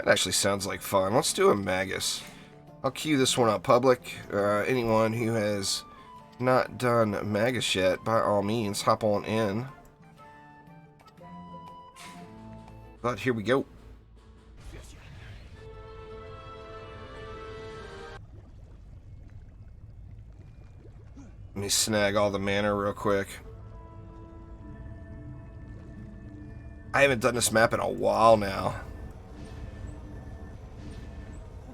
That actually sounds like fun. Let's do a Magus. I'll queue this one up public. Anyone who has not done Magus yet, by all means, hop on in. But here we go. Let me snag all the mana real quick. I haven't done this map in a while now.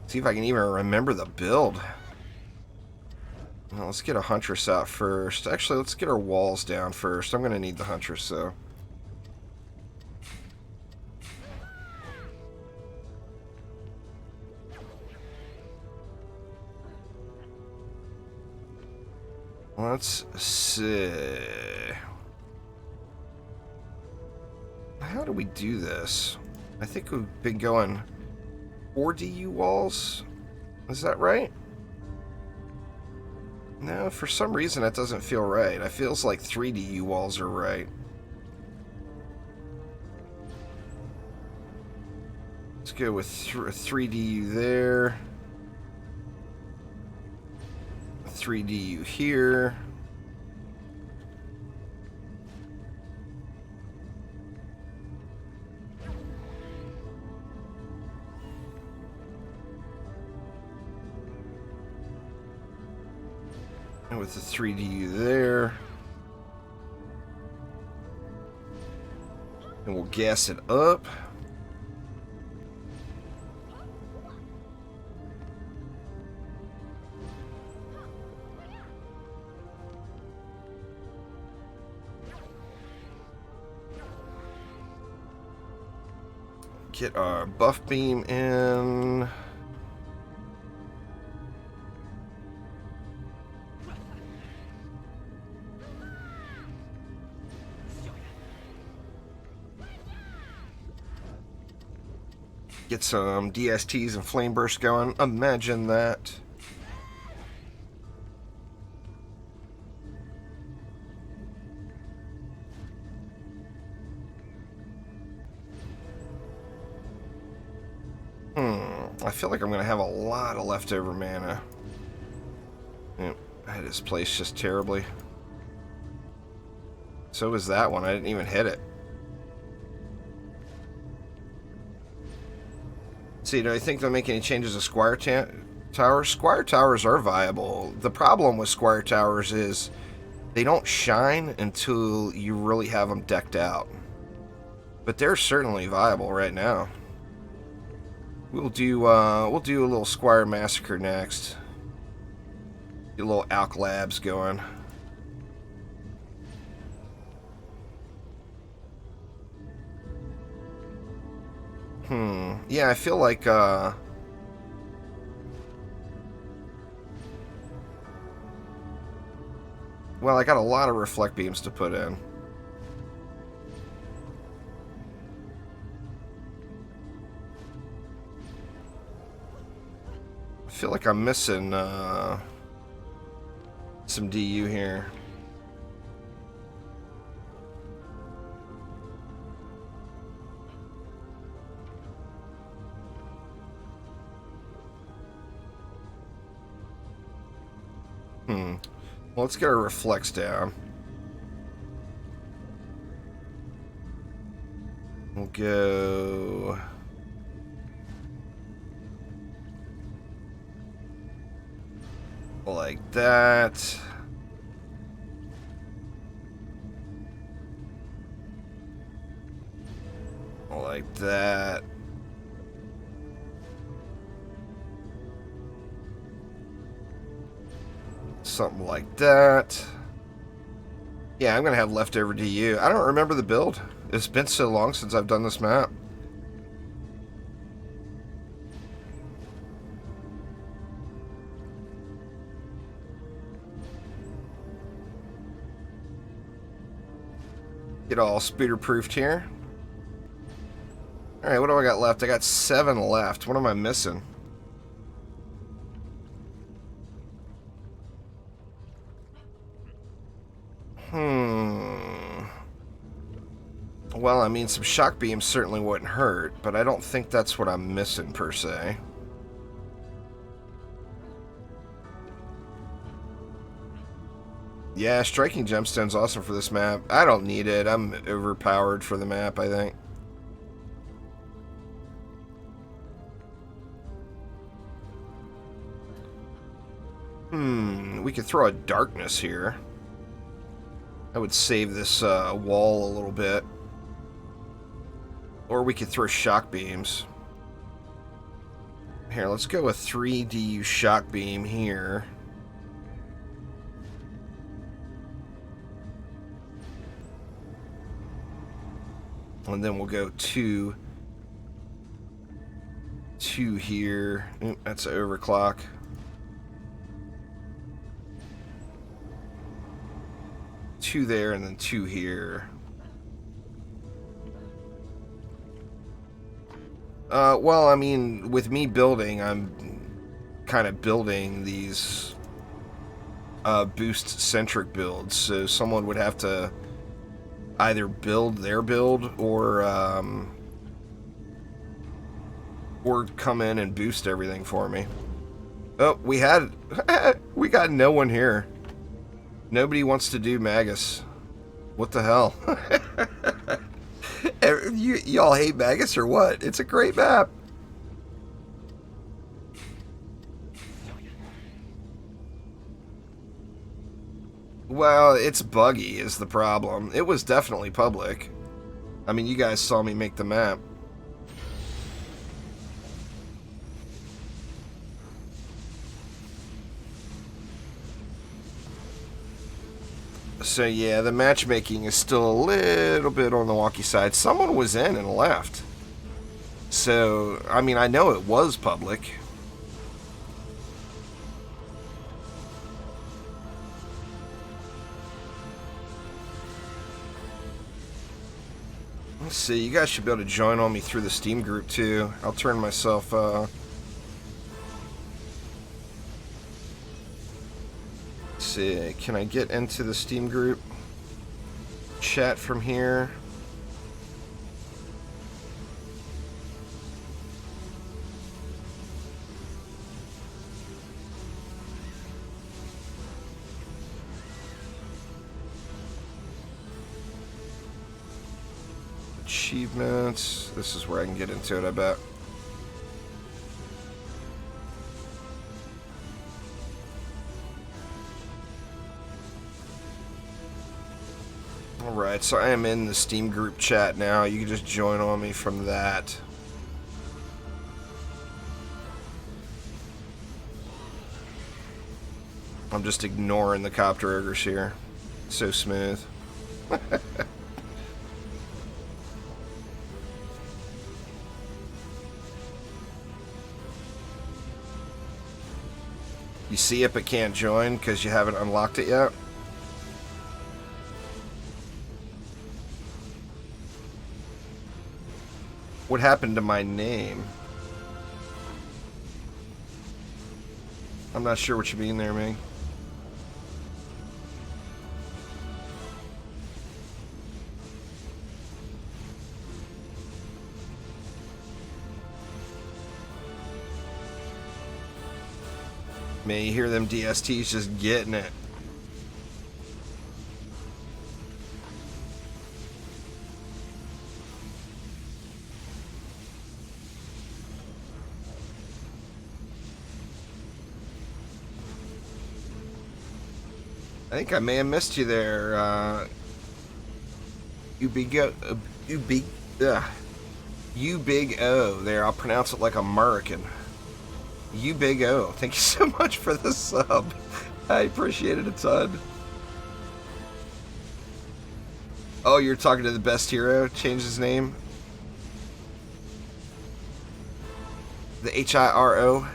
See if I can even remember the build. Well, let's get a Huntress out first. Actually, let's get our walls down first. I'm going to need the Huntress, though. Let's see. How do we do this? I think we've been going 4 DU walls. Is that right? No, for some reason that doesn't feel right. It feels like 3 DU walls are right. Let's go with 3 DU there. 3 DU here. And with the 3 DU there. And we'll gas it up. Get our buff beam in. Get some DSTs and flame bursts going. Imagine that. I feel like I'm going to have a lot of leftover mana. Yep, I had this place just terribly. So was that one. I didn't even hit it. See, do I think they'll make any changes to Squire Towers? Squire Towers are viable. The problem with Squire Towers is they don't shine until you really have them decked out. But they're certainly viable right now. We'll do a little Squire Massacre next. Get a little Alk Labs going. Yeah, I feel like well, I got a lot of reflect beams to put in. I feel like I'm missing some DU here. Well, let's get our reflex down. We'll go like that. Like that. Something like that. Yeah, I'm going to have leftover DU. I don't remember the build. It's been so long since I've done this map. Get all speeder-proofed here. Alright, what do I got left? I got 7 left. What am I missing? Well, I mean, some shock beams certainly wouldn't hurt, but I don't think that's what I'm missing, per se. Yeah, striking gemstone's awesome for this map. I don't need it. I'm overpowered for the map, I think. We could throw a darkness here. I would save this wall a little bit. Or we could throw shock beams. Here, let's go with 3DU shock beam here. And then we'll go two here. Oop, that's an overclock. Two there and then two here. Well, I mean, with me building, I'm kind of building these boost-centric builds, so someone would have to either build their build or come in and boost everything for me. Oh, we got no one here. Nobody wants to do Magus. What the hell? Y'all hate Magus or what? It's a great map. Well, it's buggy is the problem. It was definitely public. I mean, you guys saw me make the map. So yeah, the matchmaking is still a little bit on the wonky side. Someone was in and left. So, I mean, I know it was public. Let's see, you guys should be able to join on me through the Steam group too. I'll turn myself, let's see, can I get into the Steam group? Chat from here. Achievements. This is where I can get into it, I bet. Alright, so I am in the Steam group chat now. You can just join on me from that. I'm just ignoring the copter ogres here. So smooth. You see it but can't join because you haven't unlocked it yet? What happened to my name? I'm not sure what you mean there, Ming. Man, you hear them DSTs just getting it. I think I may have missed you there. You big O there. I'll pronounce it like American. You big O. Thank you so much for the sub. I appreciate it a ton. Oh, you're talking to the best hero? Change his name? The HIRO?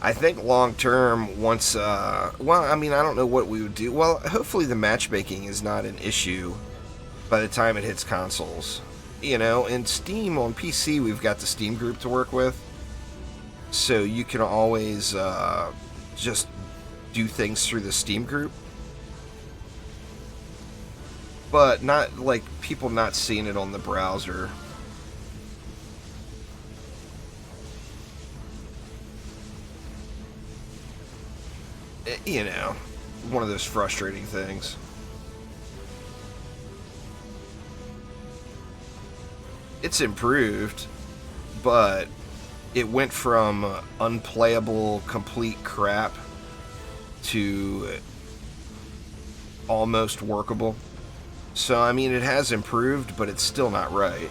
I think long term, once, well, I mean, I don't know what we would do. Well, hopefully the matchmaking is not an issue by the time it hits consoles. You know, in Steam, on PC, we've got the Steam group to work with. So you can always just do things through the Steam group. But not, like, people not seeing it on the browser. You know, one of those frustrating things. It's improved, but it went from unplayable, complete crap to almost workable. So, I mean, it has improved, but it's still not right.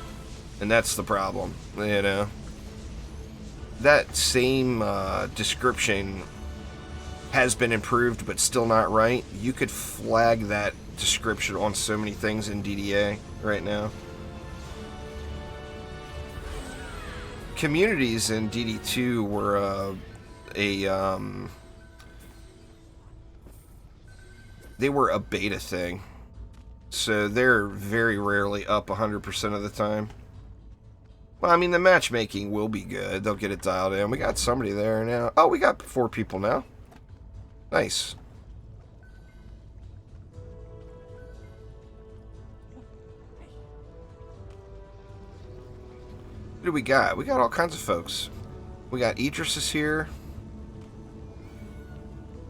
And that's the problem, you know? That same description has been improved, but still not right. You could flag that description on so many things in DDA right now. Communities in DD2 were they were a beta thing, so they're very rarely up 100% of the time. Well, I mean, the matchmaking will be good. They'll get it dialed in. We got somebody there now. Oh, we got 4 people now. Nice. What do we got? We got all kinds of folks. We got Idris is here.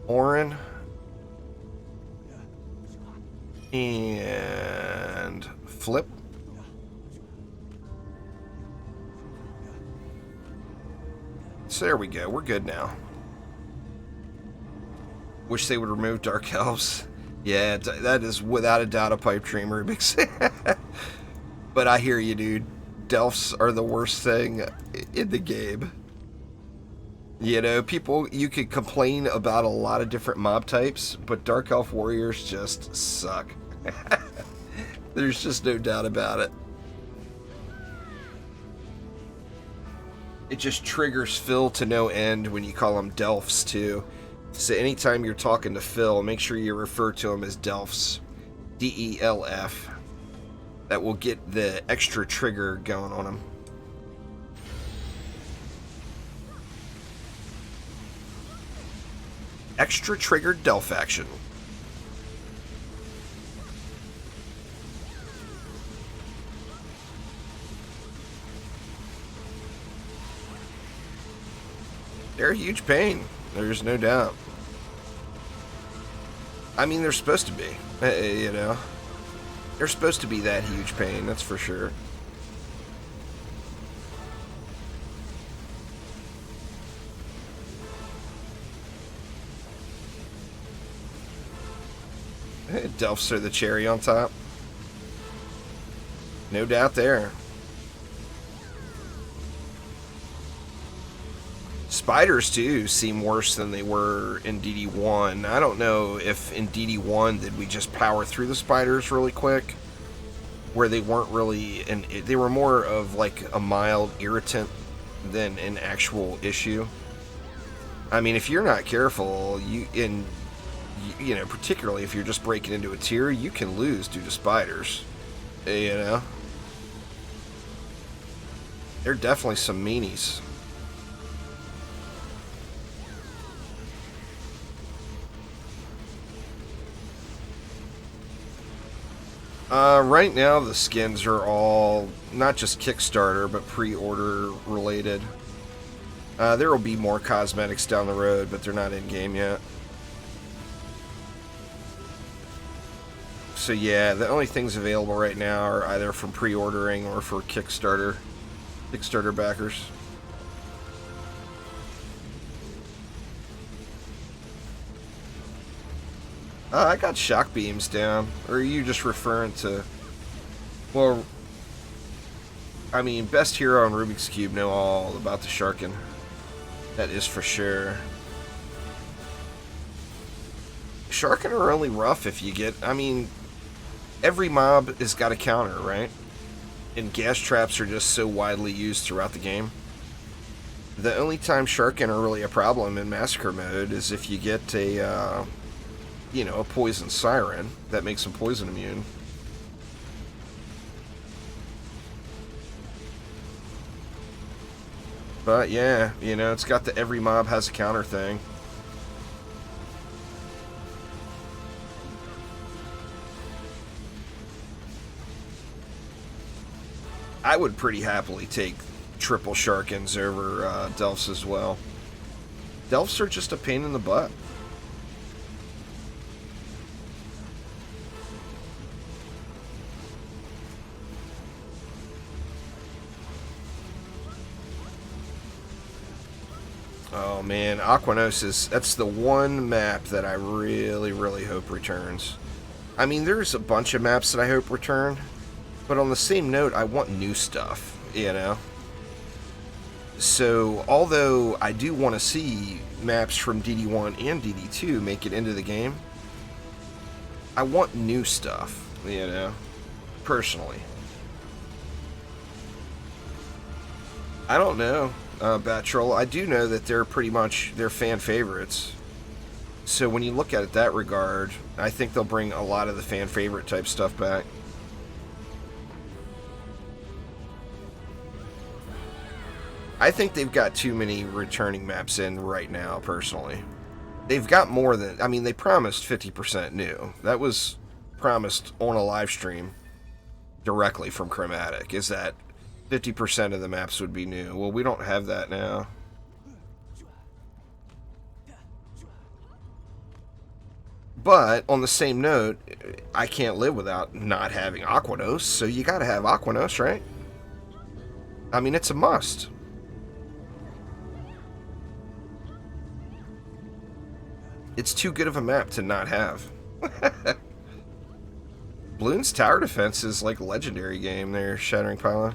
Oren. And Flip. So there we go. We're good now. Wish they would remove Dark Elves. Yeah, that is without a doubt a pipe dream, Rubik's. But I hear you, dude. Delphs are the worst thing in the game. You know, people, you could complain about a lot of different mob types, but Dark Elf Warriors just suck. There's just no doubt about it. It just triggers Phil to no end when you call them Delphs, too. So anytime you're talking to Phil, make sure you refer to him as Delphs. D-E-L-F. That will get the extra trigger going on him. Extra triggered Delph action. They're a huge pain. There's no doubt. I mean, they're supposed to be, you know. They're supposed to be that huge pain, that's for sure. Delphs are the cherry on top. No doubt there. Spiders, too, seem worse than they were in DD1. I don't know if in DD1 did we just power through the spiders really quick, where they weren't really, and they were more of like a mild irritant than an actual issue. I mean, if you're not careful, you know, particularly if you're just breaking into a tier, you can lose due to spiders. You know, they're definitely some meanies. Right now the skins are all not just Kickstarter, but pre-order related. There will be more cosmetics down the road, but they're not in-game yet. So yeah, the only things available right now are either from pre-ordering or for Kickstarter backers. I got shock beams down. Or are you just referring to... Well, I mean, best hero on Rubik's Cube know all about the Sharkin. That is for sure. Sharkin are only rough if you get... I mean, every mob has got a counter, right? And gas traps are just so widely used throughout the game. The only time Sharkin are really a problem in Massacre mode is if you get a... you know, a poison siren that makes them poison immune. But yeah, you know, it's got the every mob has a counter thing. I would pretty happily take triple Sharkins over Delphs as well. Delphs are just a pain in the butt. Oh man, Aquanos that's the one map that I really, really hope returns. I mean, there's a bunch of maps that I hope return, but on the same note, I want new stuff, you know? So, although I do want to see maps from DD1 and DD2 make it into the game, I want new stuff, you know? Personally. I don't know, Batroll. I do know that they're pretty much, they're fan favorites. So when you look at it that regard, I think they'll bring a lot of the fan favorite type stuff back. I think they've got too many returning maps in right now, personally. They've got more than... I mean, they promised 50% new. That was promised on a live stream directly from Chromatic, is that 50% of the maps would be new. Well, we don't have that now. But, on the same note, I can't live without not having Aquanos, so you gotta have Aquanos, right? I mean, it's a must. It's too good of a map to not have. Bloons Tower Defense is like a legendary game there, Shattering Pylon.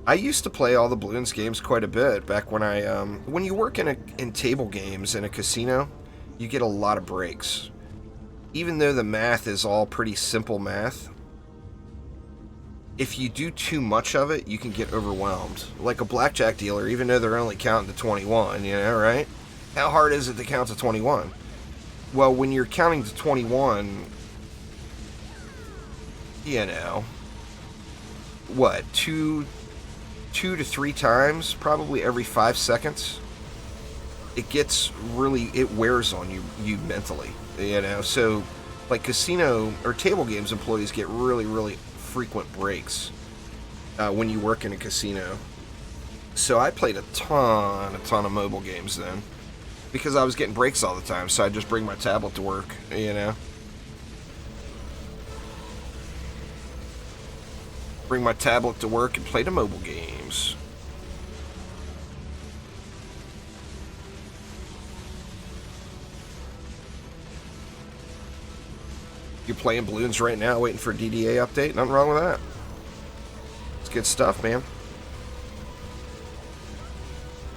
I used to play all the Bloons games quite a bit back when when you work in table games in a casino, you get a lot of breaks. Even though the math is all pretty simple math, if you do too much of it, you can get overwhelmed. Like a blackjack dealer, even though they're only counting to 21, you know, right? How hard is it to count to 21? Well, when you're counting to 21, you know, what, two to three times, probably every 5 seconds, it gets really, it wears on you mentally, you know? So, like casino or table games employees get really, really frequent breaks when you work in a casino. So I played a ton of mobile games then, because I was getting breaks all the time, so I'd just bring my tablet to work, you know? Bring my tablet to work and play the mobile games. You're playing Bloons right now, waiting for a DDA update? Nothing wrong with that. It's good stuff, man.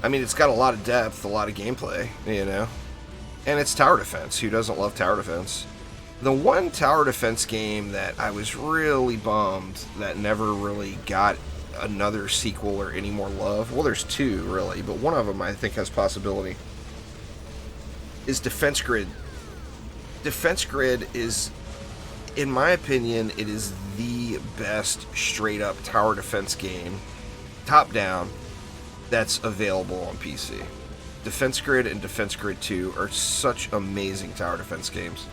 I mean, it's got a lot of depth, a lot of gameplay, you know? And it's tower defense. Who doesn't love tower defense? The one tower defense game that I was really bummed that never really got another sequel or any more love, well, there's two, really, but one of them I think has possibility, is Defense Grid. Defense Grid is, in my opinion, it is the best straight-up tower defense game, top-down, that's available on PC. Defense Grid and Defense Grid 2 are such amazing tower defense games.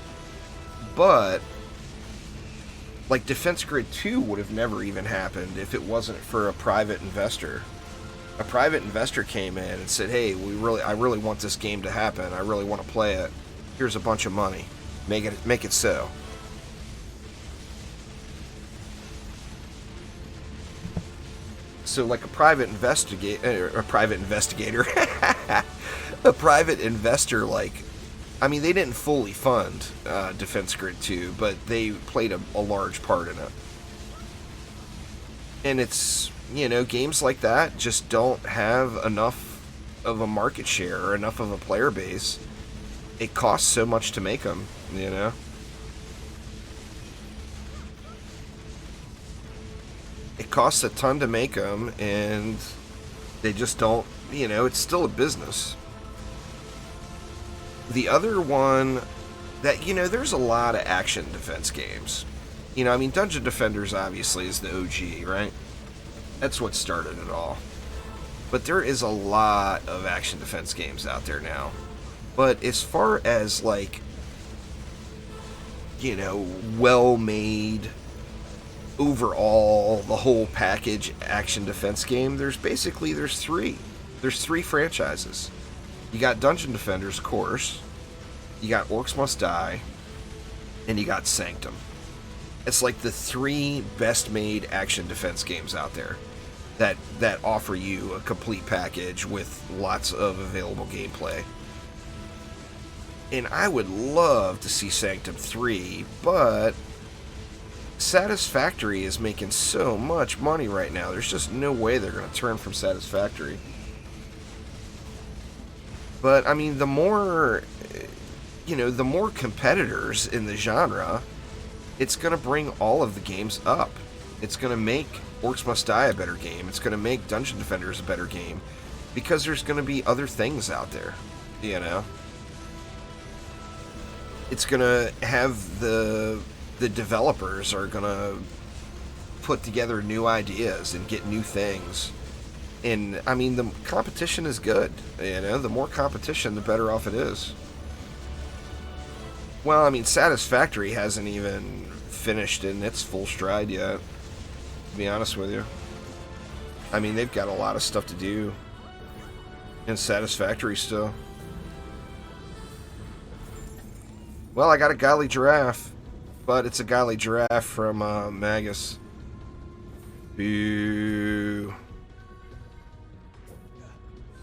But, like, Defense Grid 2 would have never even happened if it wasn't for a private investor. A private investor came in and said, hey, I really want this game to happen. I really want to play it. Here's a bunch of money. Make it so. So, like, a private investigator, a private investor, like, I mean, they didn't fully fund Defense Grid 2, but they played a large part in it. And it's, you know, games like that just don't have enough of a market share or enough of a player base. It costs so much to make them, you know? It costs a ton to make them, and they just don't, you know, it's still a business. The other one that, you know, there's a lot of action defense games. You know, I mean, Dungeon Defenders obviously is the OG, right? That's what started it all. But there is a lot of action defense games out there now. But as far as, like, you know, well-made, overall, the whole package action defense game, there's three. There's three franchises. You got Dungeon Defenders, of course. You got Orcs Must Die. And you got Sanctum. It's like the three best-made action defense games out there that offer you a complete package with lots of available gameplay. And I would love to see Sanctum 3, but Satisfactory is making so much money right now. There's just no way they're going to turn from Satisfactory. But, I mean, the more competitors in the genre, it's going to bring all of the games up. It's going to make Orcs Must Die a better game. It's going to make Dungeon Defenders a better game. Because there's going to be other things out there, you know? It's going to have the developers are going to put together new ideas and get new things. And, I mean, the competition is good. You know, the more competition, the better off it is. Well, I mean, Satisfactory hasn't even finished in its full stride yet, to be honest with you. I mean, they've got a lot of stuff to do in Satisfactory still. Well, I got a godly giraffe, but it's a godly giraffe from Magus. Boo.